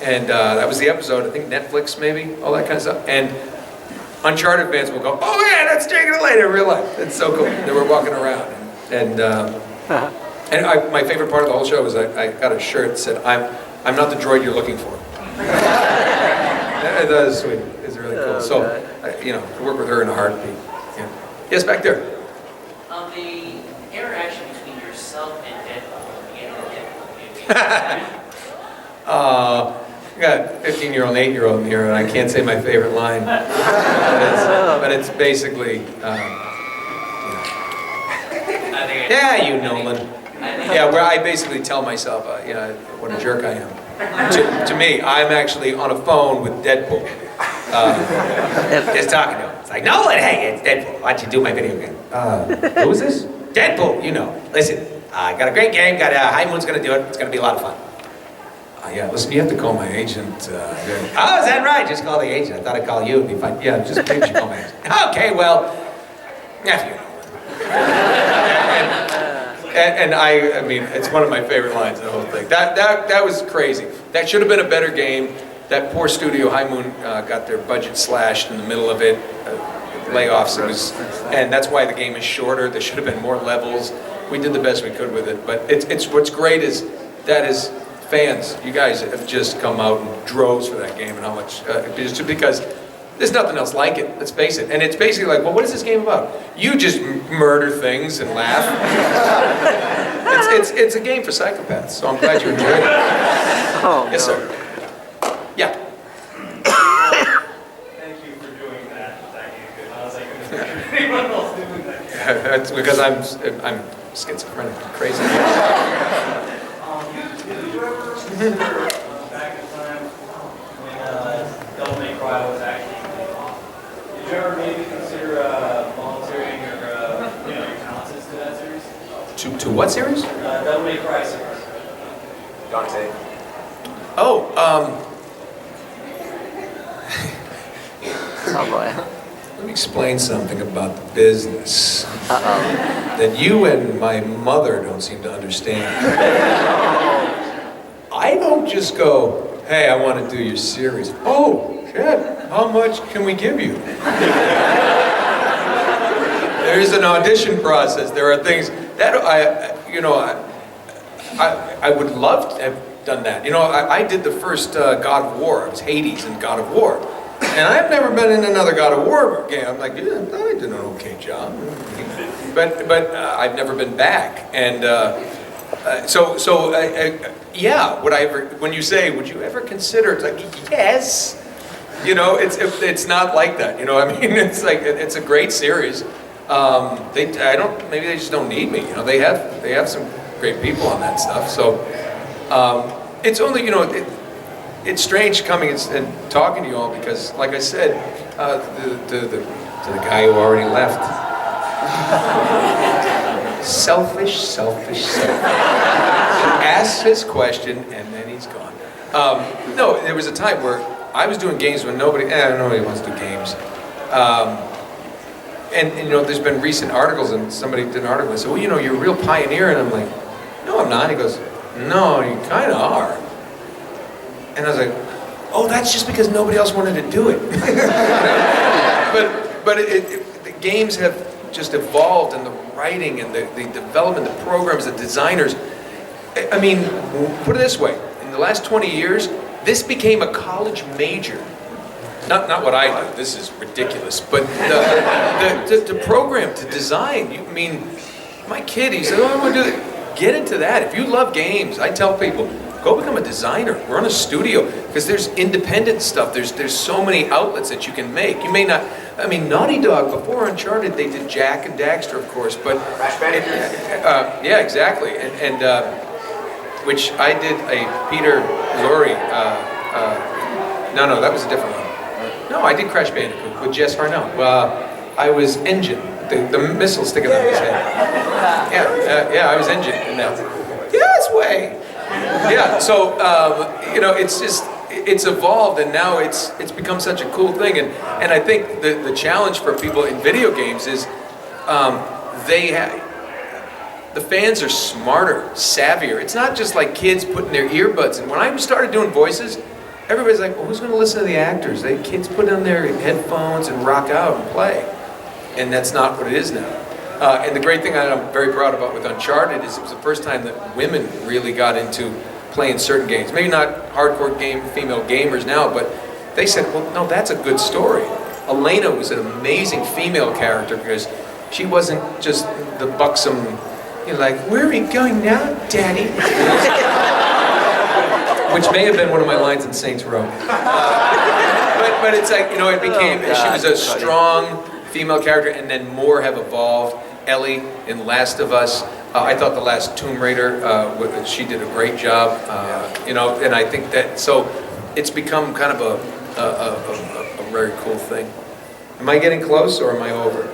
And that was the episode, I think Netflix maybe, all that kind of stuff. And Uncharted fans will go, oh yeah, that's taking it later in real life. It's so cool. They were walking around. And my favorite part of the whole show was I got a shirt that said, I'm not the droid you're looking for. That is sweet. It's really cool. So, to work with her in a heartbeat. Yeah. Yes, back there. The interaction between yourself and Deadpool in the I got a 15-year-old and 8-year-old in here, and I can't say my favorite line. But it's basically, yeah, you Nolan. Yeah, where I basically tell myself, what a jerk I am. To me, I'm actually on a phone with Deadpool. Just talking to him. It's like, Nolan, hey, it's Deadpool. Why don't you do my video game? Who is this? Deadpool, Listen, I got a great game. High Moon's going to do it. It's going to be a lot of fun. Yeah, listen, you have to call my agent. Oh, is that right? Just call the agent. I thought I'd call you. It'd be fine. Yeah, just maybe you should call my agent. Okay, well, F you. And I mean, it's one of my favorite lines in the whole thing. That was crazy. That should have been a better game. That poor studio, High Moon, got their budget slashed in the middle of it. Layoffs. And that's why the game is shorter. There should have been more levels. We did the best we could with it. But it's what's great is fans, you guys have just come out in droves for that game, and how much, just because there's nothing else like it, let's face it. And it's basically like, well, what is this game about? You just murder things and laugh. It's a game for psychopaths, so I'm glad you enjoyed it. Oh, yes, sir. Yeah. Thank you for doing that game. I was like, anyone else doing that game? That's because I'm schizophrenic, crazy. Did you ever consider, back in time when Devil May Cry was actually did you ever maybe consider volunteering your talents to that series? To what series? Devil May Cry series. Dante. Oh, Oh boy. let me explain something about the business Uh-oh. that you and my mother don't seem to understand. I don't just go, hey, I want to do your series. Oh, shit, how much can we give you? There is an audition process. There are things that I would love to have done that. I did the first God of War. It was Hades and God of War. And I've never been in another God of War game. I'm like, yeah, I did an okay job. But I've never been back. And yeah, would I ever, when you say, would you ever consider, it's like, yes. It's not like that. I mean, it's like, it's a great series. Maybe they just don't need me. They have some great people on that stuff. So, it's only, it's strange coming and talking to you all because, like I said, to the guy who already left, selfish. Asks his question and then he's gone. No, there was a time where I was doing games when nobody wants to do games. And there's been recent articles, and somebody did an article and said, well, you're a real pioneer, and I'm like, no, I'm not. He goes, no, you kind of are. And I was like, oh, that's just because nobody else wanted to do it. but the games have just evolved, and the writing and the development, the programs, the designers. I mean, put it this way, in the last 20 years, this became a college major. Not what I do, this is ridiculous, but the program, to design, I mean, my kid, he said, oh, I want to do that. Get into that. If you love games, I tell people, Go become a designer, run a studio, because there's independent stuff. There's so many outlets that you can make. You may not, I mean, Naughty Dog, before Uncharted, they did Jak and Daxter, of course, but... Crash Bandicoot? Yeah, exactly. Which I did a Peter Lorre, no, that was a different one. No, I did Crash Bandicoot with Jess Harnell. I was Engine, the missile sticking out of his head. Yeah, I was Engine in that. Yes, way! Yeah, so, you know, it's just, it's evolved, and now it's become such a cool thing. And I think the challenge for people in video games is the fans are smarter, savvier. It's not just like kids putting their earbuds in. When I started doing voices, everybody's like, well, who's going to listen to the actors? Kids put on their headphones and rock out and play. And that's not what it is now. And the great thing that I'm very proud about with Uncharted is it was the first time that women really got into playing certain games. Maybe not hardcore female gamers now, but they said, well, no, that's a good story. Elena was an amazing female character because she wasn't just the buxom, you know, like, where are we going now, Daddy? Which may have been one of my lines in Saints Row. But it's like, you know, it became, she was a strong female character, and then more have evolved. Ellie in Last of Us. I thought the last Tomb Raider, she did a great job. You know, and I think that, so it's become kind of a very cool thing. Am I getting close or am I over?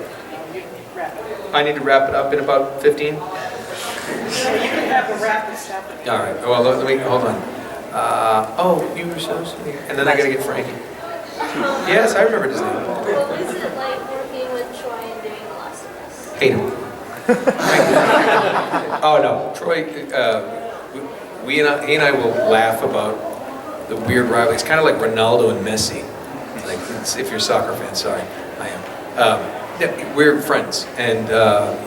I need to wrap it up in about 15? You can have a wrap this happening. All right, well, let me, hold on. Oh, you were so sweet. And then I gotta get Frankie. Yes, I remember his name. What was it like working with Troy and doing The Last of Us? Hate him. Oh no, Troy, he and I will laugh about the weird rivalry. It's kind of like Ronaldo and Messi. Like, if you're a soccer fan, sorry, I am. Yeah, we're friends, and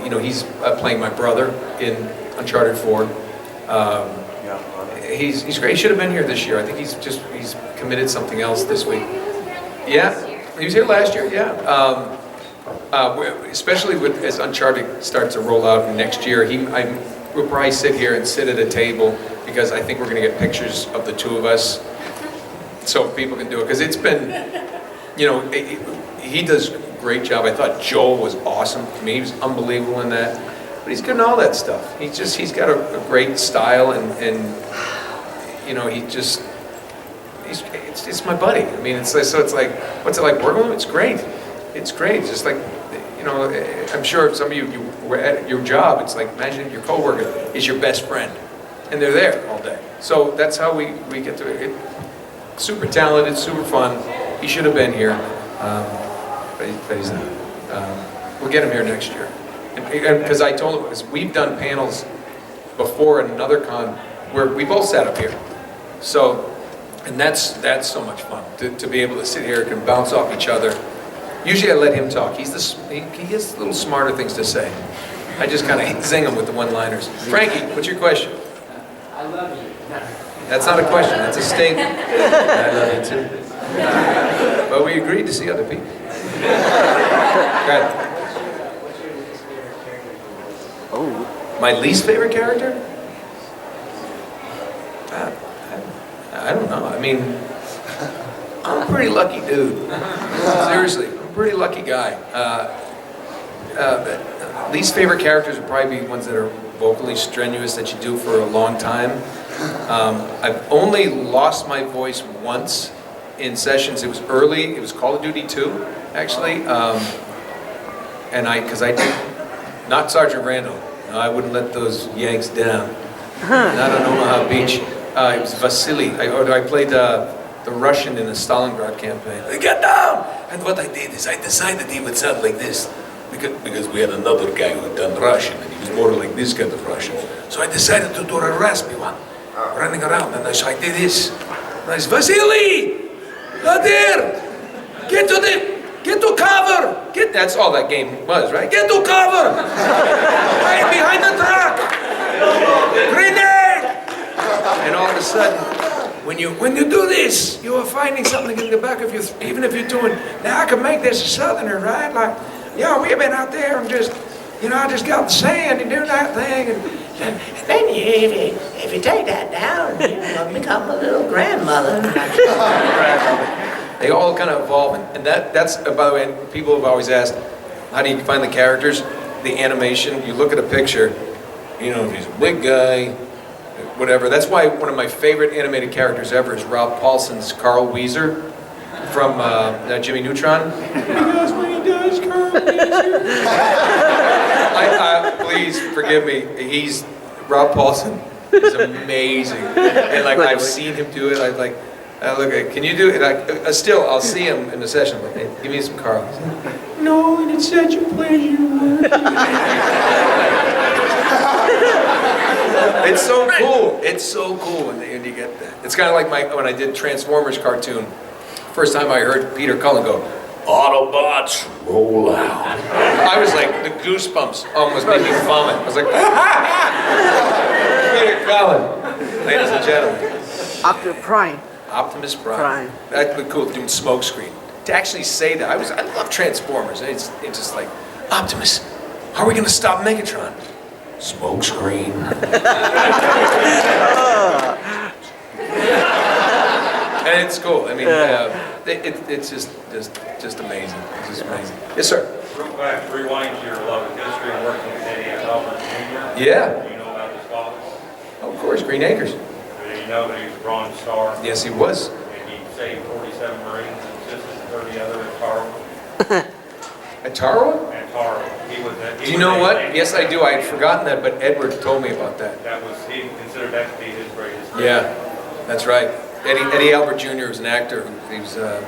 you know, he's playing my brother in Uncharted 4. He's great. He should have been here this year. I think he's committed something else this week. Yeah, he was here last year. Yeah. Especially as Uncharted starts to roll out next year, we'll probably sit here and sit at a table because I think we're going to get pictures of the two of us so people can do it. Because it's been, you know, he does a great job. I thought Joel was awesome. I mean, he was unbelievable in that. But he's good in all that stuff. He's got a great style, and you know, it's my buddy. I mean, so it's like, what's it like working with him? It's great. It's great. It's just like, you know, I'm sure some of you were at your job, it's like, imagine your coworker is your best friend, and they're there all day. So that's how we get to it. Super talented, super fun. He should have been here, but he's not. We'll get him here next year. Because I told him, because we've done panels before at another con where we both sat up here. So, and that's so much fun to be able to sit here and bounce off each other. Usually I let him talk. He has little smarter things to say. I just kind of zing him with the one-liners. Frankie, what's your question? I love you. That's not a question, that's a statement. I love you too. But we agreed to see other people. Go ahead. Oh, my least favorite character? I don't know. I mean, I'm a pretty lucky dude. Seriously, I'm a pretty lucky guy. Least favorite characters would probably be ones that are vocally strenuous that you do for a long time. I've only lost my voice once in sessions. It was early. It was Call of Duty 2, actually. And because I did, not Sergeant Randall. No, I wouldn't let those Yanks down. Not on Omaha Beach. It was Vasily. I played the Russian in the Stalingrad campaign. Get down! And what I did is I decided he would sound like this. Because we had another guy who had done Russian, and he was more like this kind of Russian. So I decided to do a raspy one, running around. And so I did this. And I said, Vasily! Not there! Get to cover! That's all that game was, right? Get to cover! Right behind the truck! Grenade! And all of a sudden, when you do this, you are finding something in the back of your, even if you're doing, now I can make this a southerner, right? Like, yeah, we've been out there and just, you know, I just got the sand and doing that thing, and Then if you take that down, you become a little grandmother. They all kind of evolve, and that's by the way, people have always asked, how do you find the characters? The animation, you look at a picture, you know, if he's a big guy, whatever. That's why one of my favorite animated characters ever is Rob Paulson's Carl Weezer from Jimmy Neutron. Because when he does Carl Weezer. Please forgive me, Rob Paulson is amazing. And like, I've seen him do it, look at, can you do it? Like, still, I'll see him in the session. Like, hey, give me some Carl. No, and it's such a pleasure. It's so cool. It's so cool when you get that. It's kind of like when I did Transformers cartoon. First time I heard Peter Cullen go, Autobots, roll out. I was like, the goosebumps almost made me vomit. I was like, Peter Cullen, ladies and gentlemen. Optimus Prime. That'd be cool, doing Smokescreen. To actually say that, I love Transformers. It's just like, Optimus, how are we gonna stop Megatron? Smokescreen. And it's cool. I mean, it's just amazing. It's just amazing. Yes, sir. Real quick, rewind to your love of history and working with Eddie Albert Jr. Yeah. Do you know about his father? Oh, of course, Green Acres. Do you know that he was a Bronze Star? Yes, he was. And he saved 47 Marines and assisted 30 other at Tarawa? At Tarawa? At Tarawa. Do you know what? Yes, I do. I had forgotten that, but Edward told me about that. He considered that to be his greatest. Yeah, that's right. Eddie Albert Jr. was an actor. He's a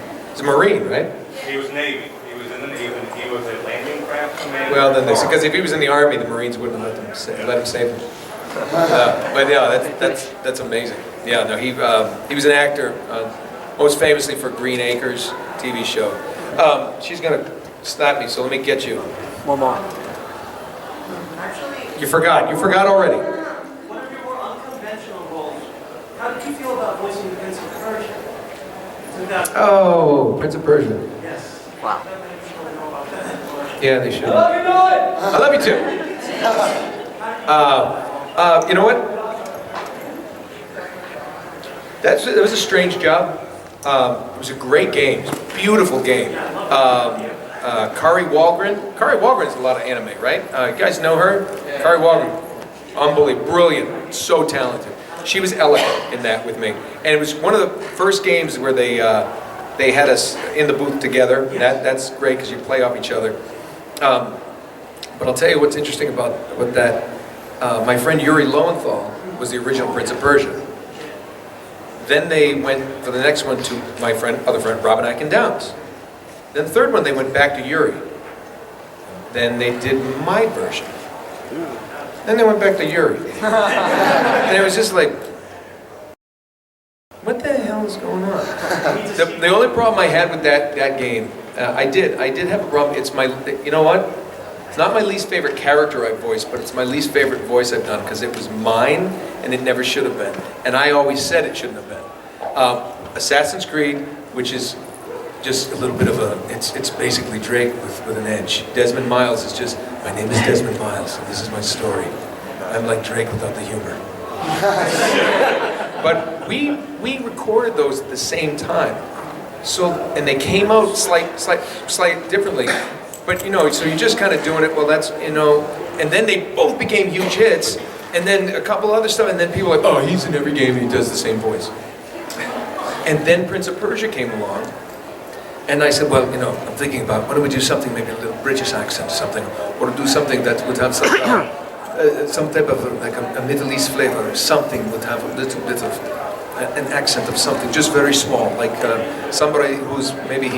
Marine, right? He was Navy. He was in the Navy. He was a landing craft commander. Well, then because if he was in the Army, the Marines wouldn't let him save him. But yeah, that's amazing. Yeah, no, he was an actor, most famously for Green Acres TV show. She's gonna slap me, so let me get you. One more. You forgot already. One of your more unconventional roles. How did you feel about voicing the Prince of Persia? Oh, Prince of Persia. Yes. Wow. Yeah, they should. I love you, Nolan! I love you too. You know what? That was a strange job. It was a great game. It was a beautiful game. Kari Wahlgren. Kari Wahlgren's a lot of anime, right? You guys know her? Yeah. Kari Wahlgren. Unbelievable. Brilliant. So talented. She was eloquent in that with me. And it was one of the first games where they had us in the booth together. That's great because you play off each other. But I'll tell you what's interesting about that. My friend Yuri Lowenthal was the original Prince of Persia. Then they went for the next one to my other friend, Robin Atkin Downs. Then the third one, they went back to Yuri. Then they did my version. Then they went back to Yuri. And it was just like, what the hell is going on? The only problem I had with that game, I did have a problem. It's you know what? It's not my least favorite character I've voiced, but it's my least favorite voice I've done because it was mine and it never should have been. And I always said it shouldn't have been. Assassin's Creed, which is just a little bit of it's basically Drake with an edge. Desmond Miles is just, my name is Desmond Miles, and this is my story. I'm like Drake without the humor. But we recorded those at the same time. So, and they came out slight differently. But you know, so you're just kind of doing it, well that's, you know, and then they both became huge hits, and then a couple other stuff, and then people are like, oh, he's in every game and he does the same voice. And then Prince of Persia came along, and I said, well, you know, I'm thinking about, why don't we do something, maybe a little British accent or something, or do something that would have some type of like a Middle East flavor, or something would have a little bit of an accent of something, just very small, like somebody who's maybe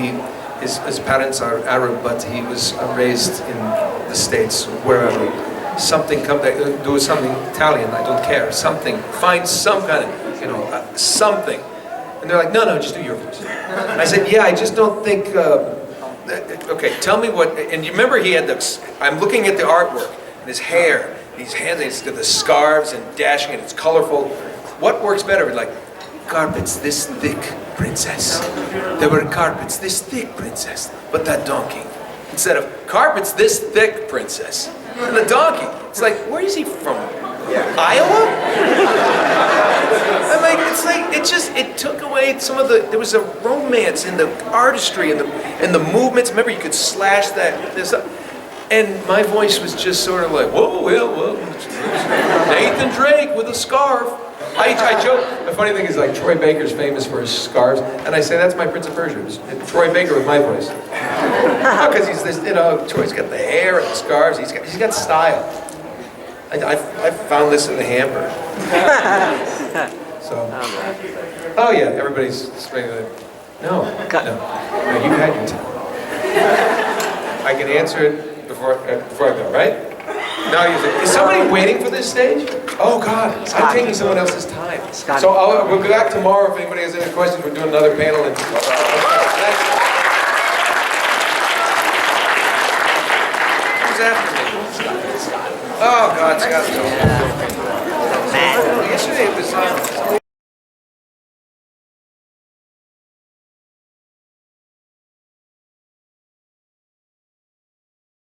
his parents are Arab, but he was raised in the States, wherever. Something, do something Italian, I don't care, something, find some kind of, you know, something. And they're like, no, just do your voice. And I said, yeah, I just don't think, okay, tell me what, and you remember he had I'm looking at the artwork, and his hair, his hands, he's got the scarves and dashing, and it's colorful. What works better? Like, carpets this thick, princess. There were carpets this thick, princess, but that donkey. Instead of carpets this thick, princess, and the donkey. It's like, where is he from? Iowa? I'm like, it's like, it took away some of the, there was a romance in the artistry and the movements. Remember, you could slash this up. And my voice was just sort of like, whoa, well, Nathan Drake with a scarf. I joke, the funny thing is like Troy Baker's famous for his scarves, and I say that's my Prince of Persia. It was Troy Baker with my voice. Because he's this, Troy's got the hair and the scarves, he's got style. I found this in the hamper. So, oh yeah, everybody's straight. No, you had your time. I can answer it before I go, right? Now you say, is somebody waiting for this stage? Oh God, I'm taking someone else's time. So we'll go back tomorrow if anybody has any questions. We're doing another panel. And who's after me? Oh God, Scott. Yesterday it was